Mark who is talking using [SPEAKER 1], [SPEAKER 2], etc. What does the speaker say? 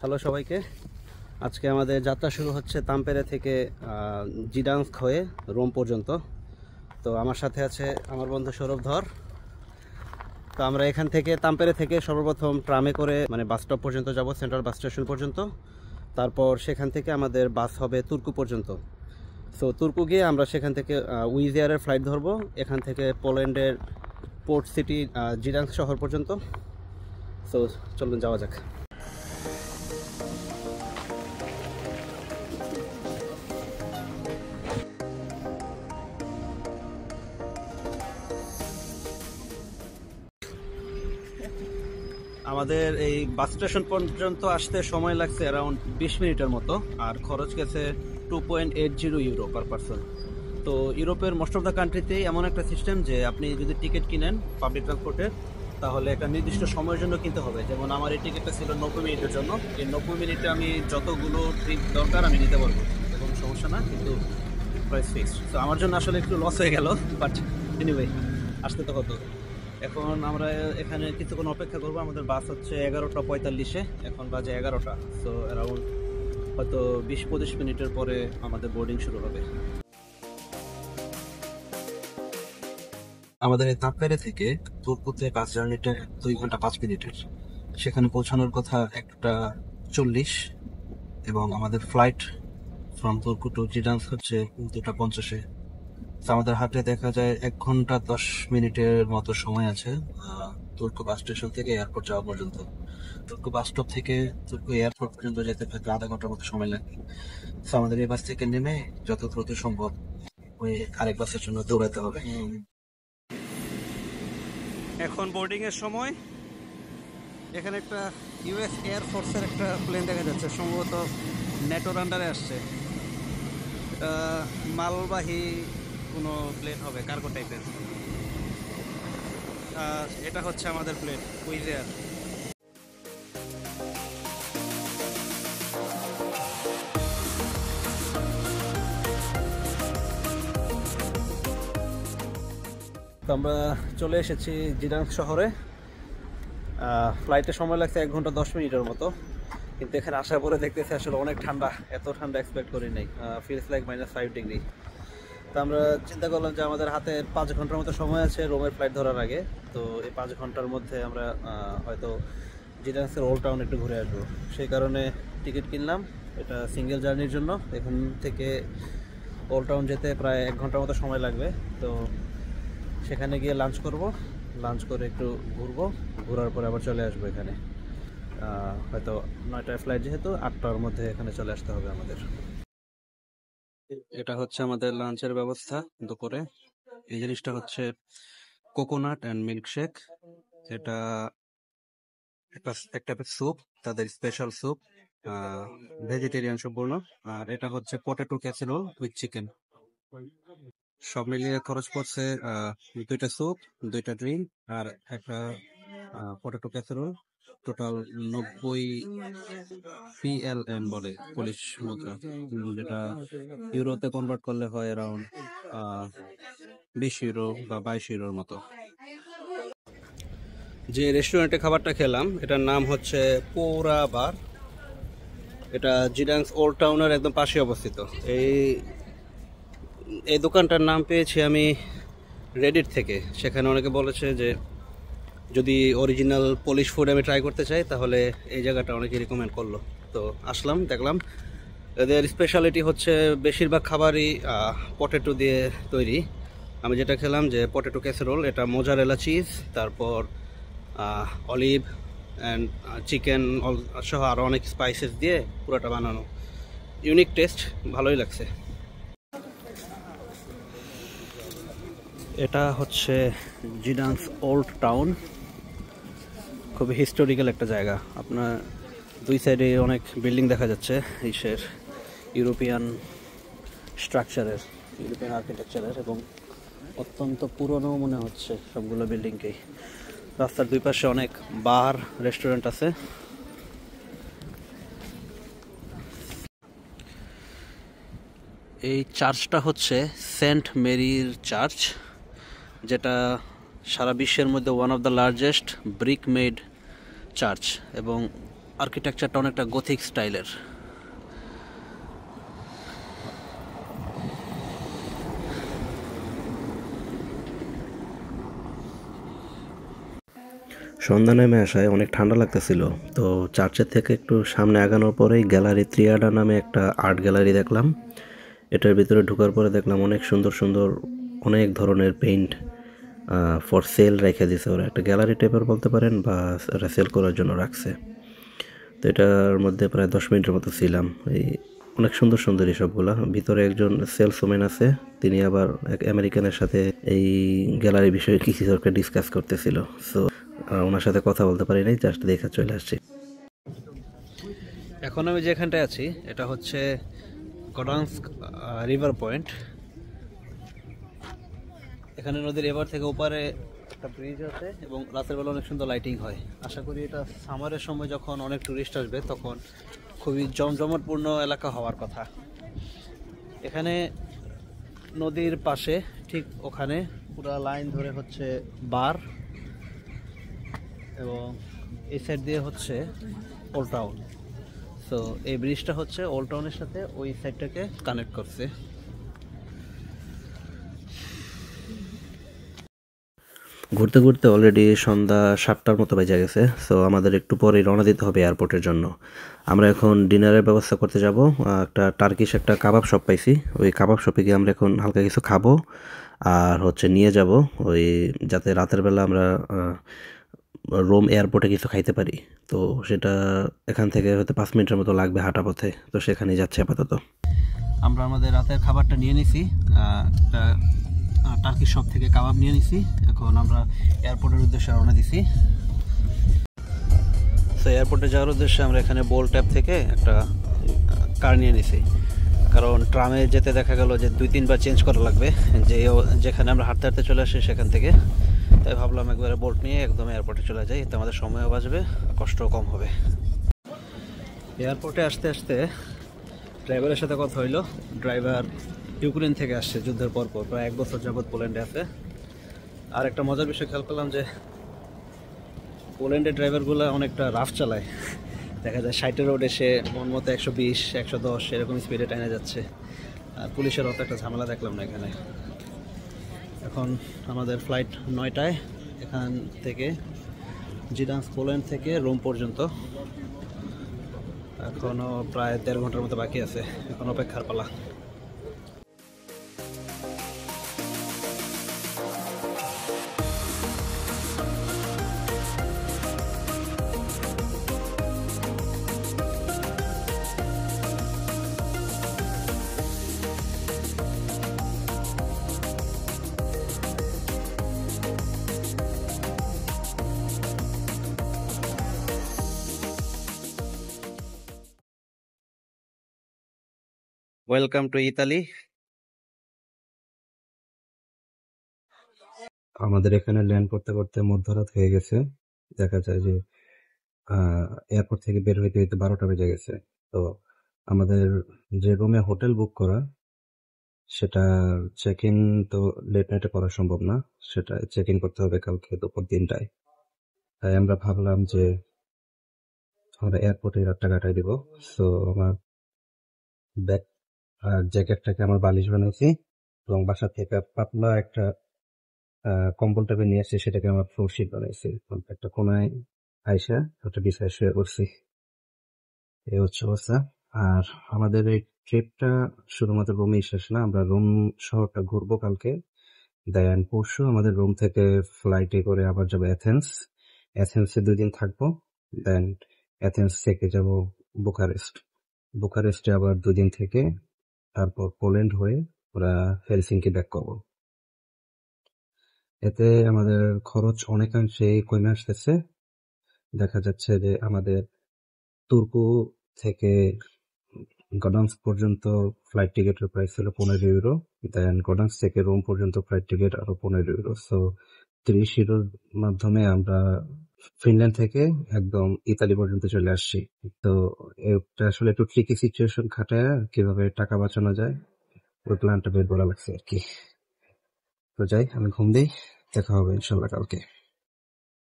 [SPEAKER 1] Hello সবাইকে। আজকে আমাদের যাত্রা শুরু হচ্ছে তাম্পেরে থেকে জিডাংস্ক হয়ে রোম পর্যন্ত। তো আমার সাথে আছে আমার বন্ধু সৌরভ ধর। তো আমরা এখান থেকে তাম্পেরে থেকে সর্বপ্রথম ট্রামে করে বাস স্টপ পর্যন্ত যাব, সেন্ট্রাল বাস স্টেশন পর্যন্ত। তারপর সেখান থেকে আমাদের বাস হবে তুর্কু পর্যন্ত। সো তুর্কু গিয়ে আমরা সেখান থেকে উইজ এয়ারের ফ্লাইট ধরবো, এখান থেকে পোল্যান্ডের পোর্ট সিটি জিডাংস্ক শহর পর্যন্ত। সো চলুন যাওয়া যাক। আমাদের এই বাস স্টেশন পর্যন্ত আসতে সময় লাগছে অ্যারাউন্ড 20 মিনিটের মতো, আর খরচ গেছে 2.80 ইউরো পার পারসন। তো ইউরোপের মোস্ট অফ দ্য কান্ট্রিতেই এমন একটা সিস্টেম যে আপনি যদি টিকিট কিনেন পাবলিক ট্রান্সপোর্টের, তাহলে একটা নির্দিষ্ট সময়ের জন্য কিনতে হবে। যেমন আমার এই টিকিটটা ছিল 90 মিনিটের জন্য। এই 90 মিনিটে আমি যতগুলো ট্রিপ দরকার আমি নিতে পারবো, কোনো সমস্যা না, কিন্তু প্রাইস ফিক্সড। তো আমার জন্য আসলে একটু লস হয়ে গেল, বাট এনিওয়ে আসতে তো হতো। এখন আমরা এখানে কিছুক্ষণ অপেক্ষা করবো। আমাদের বাস হচ্ছে 11:45, এখন বাজে 11টা। সো অ্যারাউন্ড হয়তো 20-25 মিনিটের পরে আমাদের বোর্ডিং শুরু হবে। আমাদের এই তাম্পেরে থেকে তুর্কুতে বাস জার্নিটা 2 ঘন্টা 5 মিনিটের। সেখানে পৌঁছানোর কথা 1:40, এবং আমাদের ফ্লাইট ফ্রম তুর্কু টু জিডাংস্ক হচ্ছে 2:50। আমাদের হাতে দেখা যায় 1 ঘন্টা 10 মিনিটের মতো সময় আছে তুর্কু বাস স্টেশন থেকে এয়ারপোর্ট যাওয়া পর্যন্ত। তুর্কু বাস স্টপ থেকে তুর্কু এয়ারপোর্ট পর্যন্ত যেতে প্রায় আধা ঘন্টার মতো সময় লাগে। আমাদের এই বাস থেকে নেমে যত দ্রুত সম্ভব ওই আরেক বাসের জন্য দৌড়াতে হবে। এখন বোর্ডিং এর সময়। এখানে একটা ইউএস এয়ারফোর্সের একটা প্লেন দেখা যাচ্ছে, সম্ভবত নেটোর আন্ডারে আসছে। এটা মালবাহী কোনো প্লেন হবে, কার্গো টাইপের। এটা হচ্ছে আমাদের প্লেন উইজ এয়ার। তো আমরা চলে এসেছি জিডাংস্ক শহরে। ফ্লাইটের সময় লাগছে 1 ঘন্টা 10 মিনিটের মতো, কিন্তু এখানে আসার পরে দেখতেছি আসলে অনেক ঠান্ডা। এত ঠান্ডা এক্সপেক্ট করি নাই। Feels like -5 degree. তো আমরা চিন্তা করলাম যে আমাদের হাতে 5 ঘন্টার মতো সময় আছে রোমের ফ্লাইট ধরার আগে। তো এই 5 ঘন্টার মধ্যে আমরা হয়তো জিডাংস্কের ওল্ড টাউন একটু ঘুরে আসবো। সেই কারণে টিকিট কিনলাম। এটা সিঙ্গেল জার্নির জন্য। এখান থেকে ওল্ড টাউন যেতে প্রায় 1 ঘন্টার মতো সময় লাগবে। তো সেখানে গিয়ে লাঞ্চ করব, লাঞ্চ করে একটু ঘুরবো, ঘোরার পরে আবার চলে আসবো এখানে। হয়তো 9টায় ফ্লাইট, যেহেতু 8টার মধ্যে এখানে চলে আসতে হবে আমাদের। এটা হচ্ছে আমাদের লাঞ্চের ব্যবস্থা দুপুরে। এই জিনিসটা হচ্ছে কোকোনাট অ্যান্ড মিল্কশেক। এটা একটা স্যুপ, তাদের স্পেশাল স্যুপ, ভেজিটেরিয়ান সম্পূর্ণ। আর এটা হচ্ছে পটেটো ক্যাসেরোল উইথ চিকেন। সব মিলিয়ে খরচ পড়ছে 2টা স্যুপ, 2টা ড্রিঙ্ক আর একটা পটেটো ক্যাসেরোল। টোটাল 90 PLN বলে, পুলিশ মুদ্রা, যেটা ইউরোতে কনভার্ট করলে হয় অ্যারাউন্ড 20 ইউরো বা 22 ইউরোর মতো। যে রেস্টুরেন্টে খাবারটা খেলাম এটার নাম হচ্ছে পোরা বার। এটা জিডাংস্ক ওল্ড টাউনের একদম পাশে অবস্থিত। এই দোকানটার নাম পেয়েছি আমি রেডিট থেকে। সেখানে অনেকে বলেছে যে যদি অরিজিনাল পোলিশ ফুড আমি ট্রাই করতে চাই তাহলে এই জায়গাটা অনেকে রিকমেন্ড করলো। তো আসলাম, দেখলাম। এদের স্পেশালিটি হচ্ছে বেশিরভাগ খাবারই পটেটো দিয়ে তৈরি। আমি যেটা খেলাম যে পটেটো ক্যাসেরোল, এটা মোজারেলা চিজ, তারপর অলিভ অ্যান্ড চিকেন সহ আরও অনেক স্পাইসেস দিয়ে পুরোটা বানানো। ইউনিক টেস্ট, ভালোই লাগছে। এটা হচ্ছে জিডাংস্ক ওল্ড টাউন। খুবই হিস্টোরিক্যাল একটা জায়গা। আপনার দুই সাইডে অনেক বিল্ডিং দেখা যাচ্ছে ইসের ইউরোপিয়ান স্ট্রাকচারের, ইউরোপিয়ান আর্কিটেকচারের, এবং অত্যন্ত পুরনো মনে হচ্ছে সবগুলো বিল্ডিংকেই। রাস্তার দুই পাশে অনেক বার, রেস্টুরেন্ট আছে। এই চার্চটা হচ্ছে সেন্ট মেরির চার্চ, যেটা সারা বিশ্বের মধ্যে one of the largest brick made church, এবং আর্কিটেকচারটা অনেকটা গথিক স্টাইলের। সন্ধ্যা নেমে আসায় অনেক ঠান্ডা লাগতেছিল, তো চার্চের থেকে একটু সামনে আগানোর পরেই গ্যালারি ত্রিয়াডা নামে একটা আর্ট গ্যালারি দেখলাম। এটার ভিতরে ঢোকার পরে দেখলাম অনেক সুন্দর সুন্দর অনেক ধরনের পেইন্ট ফর সেল রেখে দিছে ওরা, একটা গ্যালারি টাইপের বলতে পারেন বা ওরা সেল করার জন্য রাখছে। তো এটার মধ্যে প্রায় 10 মিনিটের মতো ছিলাম। এই অনেক সুন্দর সুন্দর এইসবগুলা। ভিতরে একজন সেলসম্যান আছে, তিনি আবার এক আমেরিকানের সাথে এই গ্যালারি বিষয়ে কিছু একটা ডিসকাস করতেছিল। সো ওনার সাথে কথা বলতে পারি নাই, জাস্ট দেখে চলে আসছি। এখন আমি যেখানটায় আছি এটা হচ্ছে গডান্স্ক রিভার পয়েন্ট। এখানে নদীর এবার থেকে ওপারে একটা ব্রিজ আছে এবং রাতের বেলা অনেক সুন্দর লাইটিং হয়। আশা করি এটা সামারের সময় যখন অনেক টুরিস্ট আসবে তখন খুবই জমজমাটপূর্ণ এলাকা হওয়ার কথা। এখানে নদীর পাশে ঠিক ওখানে পুরা লাইন ধরে হচ্ছে বার, এবং এই সাইড দিয়ে হচ্ছে ওল্ড টাউন। সো এই ব্রিজটা হচ্ছে ওল্ড টাউনের সাথে ওই সাইডটাকে কানেক্ট করছে। ঘুরতে ঘুরতে অলরেডি সন্ধ্যা 7টার মতো বেজে গেছে। সো আমাদের একটু পরেই রওনা দিতে হবে এয়ারপোর্টের জন্য। আমরা এখন ডিনারের ব্যবস্থা করতে যাব। একটা টার্কিশ একটা কাবাব শপ পাইছি, ওই কাবাব শপে গিয়ে আমরা এখন হালকা কিছু খাবো আর হচ্ছে নিয়ে যাব ওই, যাতে রাতের বেলা আমরা রোম এয়ারপোর্টে কিছু খাইতে পারি। তো সেটা এখান থেকে হয়তো 5 মিনিটের মতো লাগবে হাঁটা পথে, তো সেখানেই যাচ্ছে আপাতত। আমরা আমাদের রাতের খাবারটা নিয়ে নিছি, একটা টার্কি শপ থেকে কাবাব নিয়ে নিছি। এখন আমরা এয়ারপোর্টের উদ্দেশ্যে রওনা দিছি। তো এয়ারপোর্টে যাওয়ার উদ্দেশ্যে আমরা এখানে বোল ট্যাপ থেকে একটা কার নিয়ে নিছি, কারণ ট্রামে যেতে দেখা গেল যে 2-3 বার চেঞ্জ করা লাগবে, যেখানে আমরা হাঁটতে হাঁটতে চলে আসি সেখান থেকে। তাই ভাবলাম একবারে বোল্ট নিয়ে একদম এয়ারপোর্টে চলে যাই, এতে আমাদের সময়ও বাঁচবে, কষ্টও কম হবে। এয়ারপোর্টে আসতে আসতে ড্রাইভারের সাথে কথা হইলো। ড্রাইভার ইউক্রেন থেকে আসছে যুদ্ধের পরপর, প্রায় 1 বছর যাবৎ পোল্যান্ডে আছে। আর একটা মজার বিষয় খেয়াল করলাম যে পোল্যান্ডের ড্রাইভারগুলো অনেকটা রাফ চালায়। দেখা যায় 60-এর রোডে সে মন মতো 120, 110 এরকম স্পিডে টাইনে যাচ্ছে। আর পুলিশের অত একটা ঝামেলা দেখলাম না এখানে। এখন আমাদের ফ্লাইট 9টায়, এখান থেকে জিডান্স পোল্যান্ড থেকে রোম পর্যন্ত এখনও প্রায় 1.5 ঘন্টার মতো বাকি আছে, এখন অপেক্ষার পালা। Welcome to Italy. আমাদের এখানে ল্যান্ড করতে করতে মধ্যরাত হয়ে গেছে। দেখা যায় যে এয়ারপোর্ট থেকে বের হইতে হইতে 12টা বেজে গেছে। তো আমাদের যে রুমে হোটেল বুক করা, সেটা চেক ইন তো লেট নাইটে করা সম্ভব না, সেটা চেক ইন করতে হবে কালকে দুপুর 3টায়। তাই আমরা ভাবলাম যে আমরা এয়ারপোর্টে রাতটা কাটাই দিব। সো আমার ব্যাগ আর জ্যাকেটটাকে আমার বালিশ বানাইছি, এবং বাসা থেকে পাতলা একটা কম্বল টাইপের নিয়ে আসছি, সেটাকে আমার ফ্লোর শিট বানাইছি। একটা কোনায় আইসা ওটা বিছায় শুয়ে পড়ছি। এই হচ্ছে অবস্থা। আর আমাদের এই ট্রিপটা শুধুমাত্র রুমেই শেষ না, আমরা রোম শহরটা ঘুরবো কালকে। দেন পরশু আমাদের রোম থেকে ফ্লাইটে করে আবার যাবো এথেন্স। এথেন্সে 2 দিন থাকবো। দেন এথেন্স থেকে যাব বুকারেস্ট। বুকারেস্টে আবার 2 দিন থেকে তারপর পোল্যান্ড হয়ে ওরা হেলসিঙ্কি ব্যাক করবো। এতে আমাদের খরচ অনেকাংশেই কমে আসতেছে। দেখা যাচ্ছে যে আমাদের তুর্কু থেকে গডান্স্ক পর্যন্ত ফ্লাইট টিকিটের প্রাইস ছিল 15 ইউরো। দেন গডান্স্ক থেকে রোম পর্যন্ত ফ্লাইট টিকিট আরো 15 ইউরো। সো 30 ইউরোর মাধ্যমে আমরা ফিনল্যান্ড থেকে একদম ইতালি পর্যন্ত চলে আসছি। তো এটা আসলে একটু ট্রিকি সিচুয়েশন খাটায় কিভাবে টাকা বাঁচানো যায় ওই প্ল্যানটা বের করা লাগছে আর কি। তো যাই, আমি ঘুম দিই, দেখা হবে ইনশাল্লাহ কালকে।